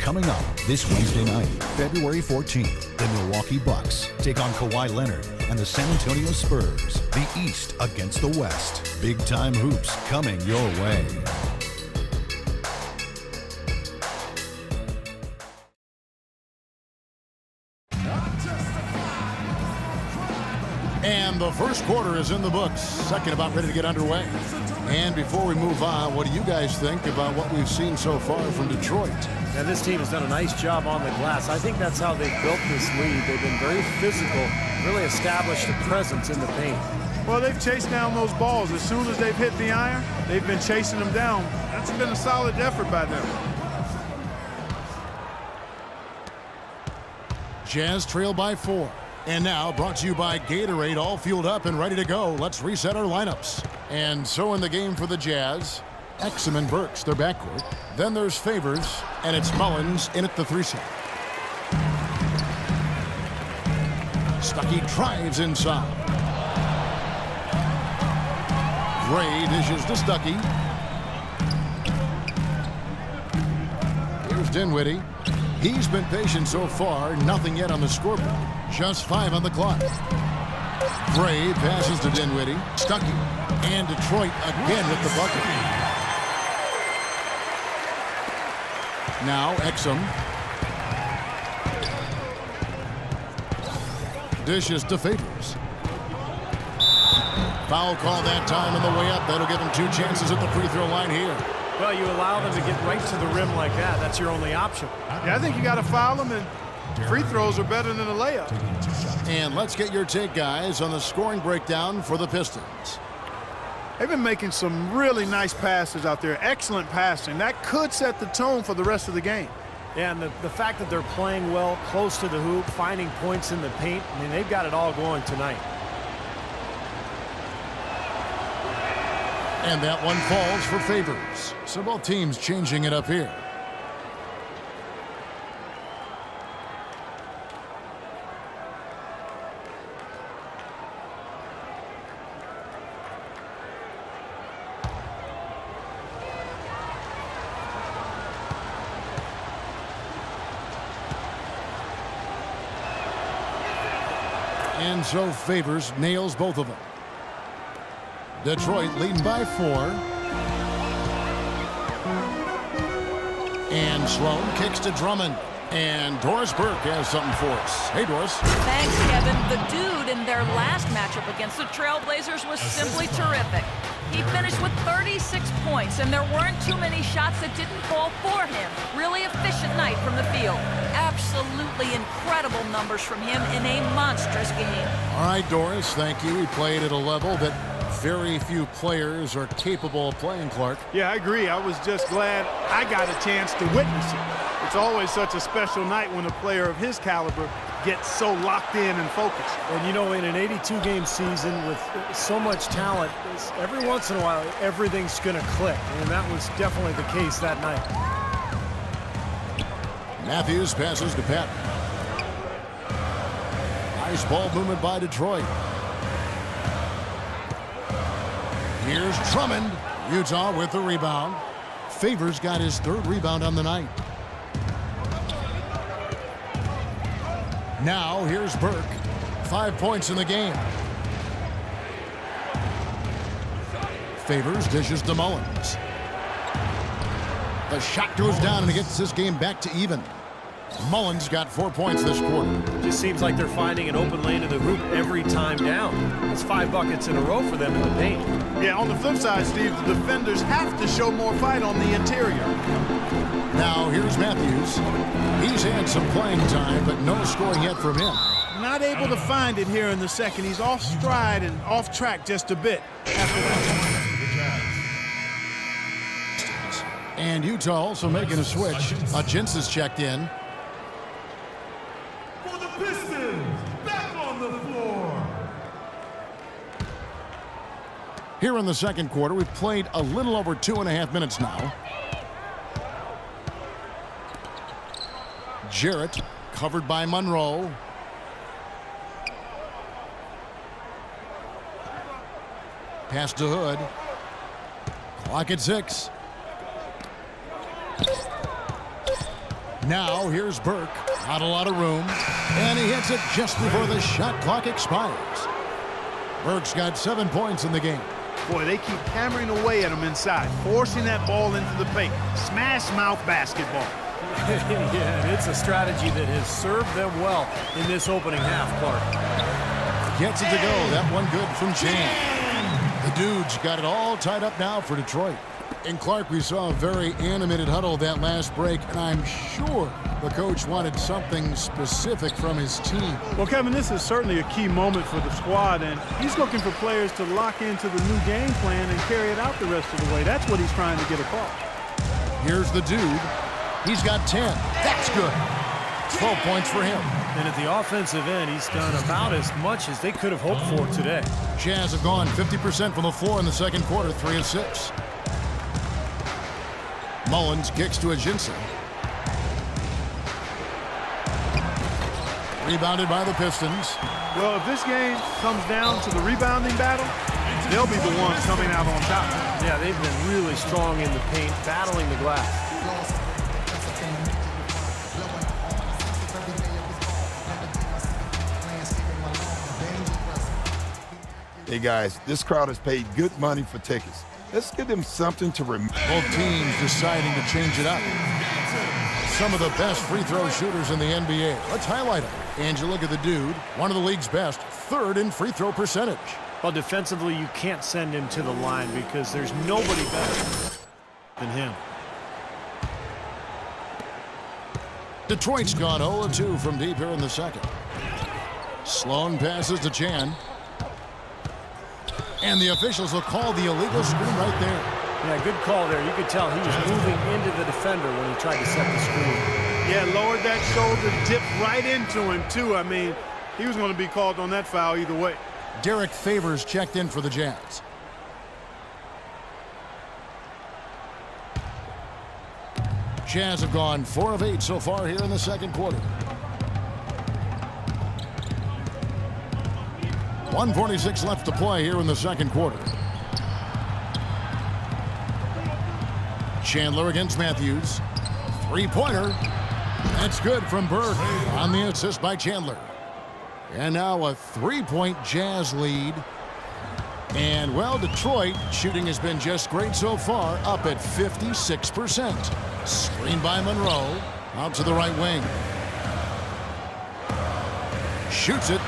Coming up this Wednesday night, February 14th, the Milwaukee Bucks take on Kawhi Leonard and the San Antonio Spurs. The East against the West. Big-time hoops coming your way. And the first quarter is in the books. Second about ready to get underway. And before we move on, what do you guys think about what we've seen so far from Detroit? Now, this team has done a nice job on the glass. I think that's how they've built this lead. They've been very physical, really established a presence in the paint. Well, they've chased down those balls. As soon as they've hit the iron, they've been chasing them down. That's been a solid effort by them. Jazz trail by 4. And now, brought to you by Gatorade, all fueled up and ready to go. Let's reset our lineups. And so in the game for the Jazz, Exum and Burks, their backcourt. Then there's Favors, and it's Mullins in at the 3 slot. Stuckey drives inside. Gray dishes to Stuckey. Here's Dinwiddie. He's been patient so far, nothing yet on the scoreboard. Just 5 on the clock. Gray passes to Dinwiddie. Stuckey. And Detroit again with the bucket. Now Exum. Dishes to Favors. Foul call that time on the way up. That'll give him 2 chances at the free throw line here. Well, you allow them to get right to the rim like that. That's your only option. Yeah, I think you got to foul them, and free throws are better than a layup. And let's get your take, guys, on the scoring breakdown for the Pistons. They've been making some really nice passes out there. Excellent passing. That could set the tone for the rest of the game. Yeah, and the fact that they're playing well, close to the hoop, finding points in the paint, I mean, they've got it all going tonight. And that one falls for Favors. So both teams changing it up here. And so Favors nails both of them. Detroit leading by 4. And Sloan kicks to Drummond. And Doris Burke has something for us. Hey, Doris. Thanks, Kevin. The dude in their last matchup against the Trailblazers was simply terrific. He finished with 36 points, and there weren't too many shots that didn't fall for him. Really efficient night from the field. Absolutely incredible numbers from him in a monstrous game. All right, Doris, thank you. He played at a level that very few players are capable of playing, Clark. Yeah, I agree. I was just glad I got a chance to witness it. It's always such a special night when a player of his caliber gets so locked in and focused. And, you know, in an 82-game season with so much talent, every once in a while, everything's going to click. And that was definitely the case that night. Matthews passes to Patton. Nice ball movement by Detroit. Here's Drummond. Utah with the rebound. Favors got his 3rd rebound on the night. Now here's Burke. 5 points in the game. Favors dishes to Mullins. The shot goes down and it gets this game back to even. Mullins got 4 points this quarter. Just seems like they're finding an open lane to the hoop every time down. It's 5 buckets in a row for them in the paint. Yeah, on the flip side, Steve, the defenders have to show more fight on the interior. Now here's Matthews. He's had some playing time, but no scoring yet from him. Not able to find it here in the second. He's off stride and off track just a bit. And Utah also making a switch. Jens is checked in. For the Pistons, back on the floor. Here in the second quarter, we've played a little over 2.5 minutes now. Jarrett covered by Monroe. Pass to Hood. Clock at 6. Now here's Burke. Not a lot of room. And he hits it just before the shot clock expires. Burke's got 7 points in the game. Boy, they keep hammering away at him inside, forcing that ball into the paint. Smash mouth basketball. Yeah, and it's a strategy that has served them well in this opening half, Clark. Gets it to go. That one good from Chan. The Dudes got it all tied up now for Detroit. And Clark, we saw a very animated huddle that last break, and I'm sure the coach wanted something specific from his team. Well, Kevin, this is certainly a key moment for the squad, and he's looking for players to lock into the new game plan and carry it out the rest of the way. That's what he's trying to get across. Here's the Dude. He's got 10. That's good. 12 points for him. And at the offensive end, he's done about as much as they could have hoped for today. Jazz have gone 50% from the floor in the second quarter, 3 of 6. Mullins kicks to Ajinça. Rebounded by the Pistons. Well, if this game comes down to the rebounding battle, they'll be the ones coming out on top. Yeah, they've been really strong in the paint, battling the glass. Hey guys, this crowd has paid good money for tickets. Let's give them something to remember. Both teams deciding to change it up. Some of the best free throw shooters in the NBA. Let's highlight them. And you look at the Dude, one of the league's best, 3rd in free throw percentage. Well, defensively, you can't send him to the line because there's nobody better than him. Detroit's gone 0-2 from deep here in the second. Sloan passes to Chan. And the officials will call the illegal screen right there. Yeah, good call there. You could tell he was moving into the defender when he tried to set the screen. Yeah, lowered that shoulder, dipped right into him, too. I mean, he was going to be called on that foul either way. Derek Favors checked in for the Jazz. Jazz have gone 4 of 8 so far here in the second quarter. 1:46 left to play here in the second quarter. Chandler against Matthews. 3-pointer. That's good from Burke on the assist by Chandler. And now a 3-point Jazz lead. And, well, Detroit shooting has been just great so far, up at 56%. Screen by Monroe. Out to the right wing. Shoots it.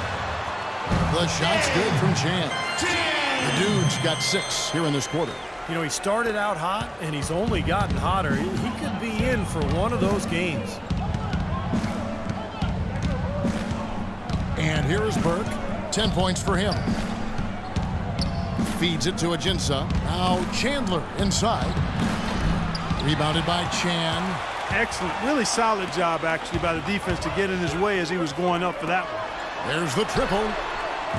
The shot's good from Chan. The Dude's got 6 here in this quarter. You know, he started out hot, and he's only gotten hotter. He could be in for one of those games. And here's Burke. 10 points for him. Feeds it to Ajinça. Now Chandler inside. Rebounded by Chan. Excellent. Really solid job, actually, by the defense to get in his way as he was going up for that one. There's the triple.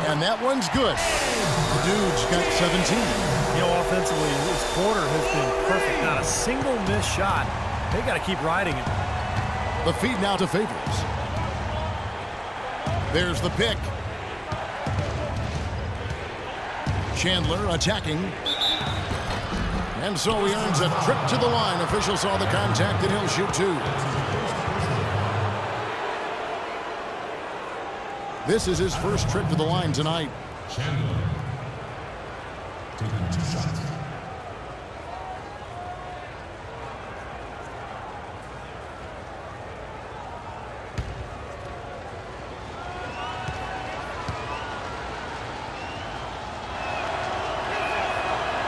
And that one's good. The Dude's got 17. You know, offensively, his quarter has been perfect. Not a single missed shot. They got to keep riding it. The feed now to Favors. There's the pick. Chandler attacking. And so he earns a trip to the line. Officials saw the contact and he'll shoot 2. This is his first trip to the line tonight. Chandler. Taking 2 shots.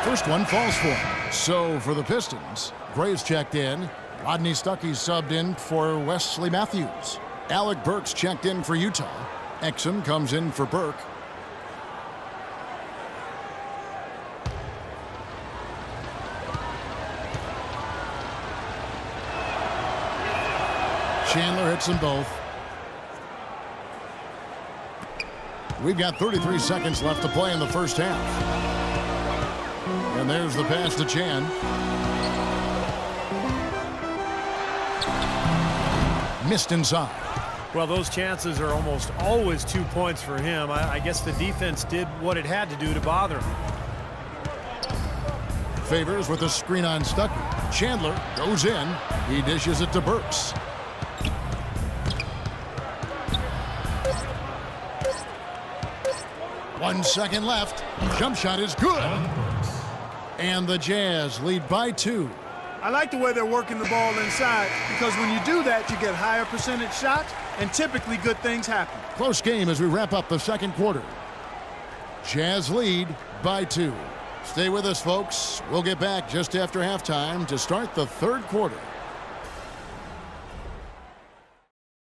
First one falls for him. So for the Pistons, Gray's checked in. Rodney Stuckey's subbed in for Wesley Matthews. Alec Burks checked in for Utah. Exum comes in for Burke. Chandler hits them both. We've got 33 seconds left to play in the first half. And there's the pass to Chan. Missed inside. Well, those chances are almost always 2 points for him. I guess the defense did what it had to do to bother him. Favors with a screen on Stuckey. Chandler goes in. He dishes it to Burks. 1 second left. Jump shot is good. And the Jazz lead by 2. I like the way they're working the ball inside because when you do that, you get higher percentage shots and typically good things happen. Close game as we wrap up the second quarter. Jazz lead by 2. Stay with us, folks. We'll get back just after halftime to start the third quarter.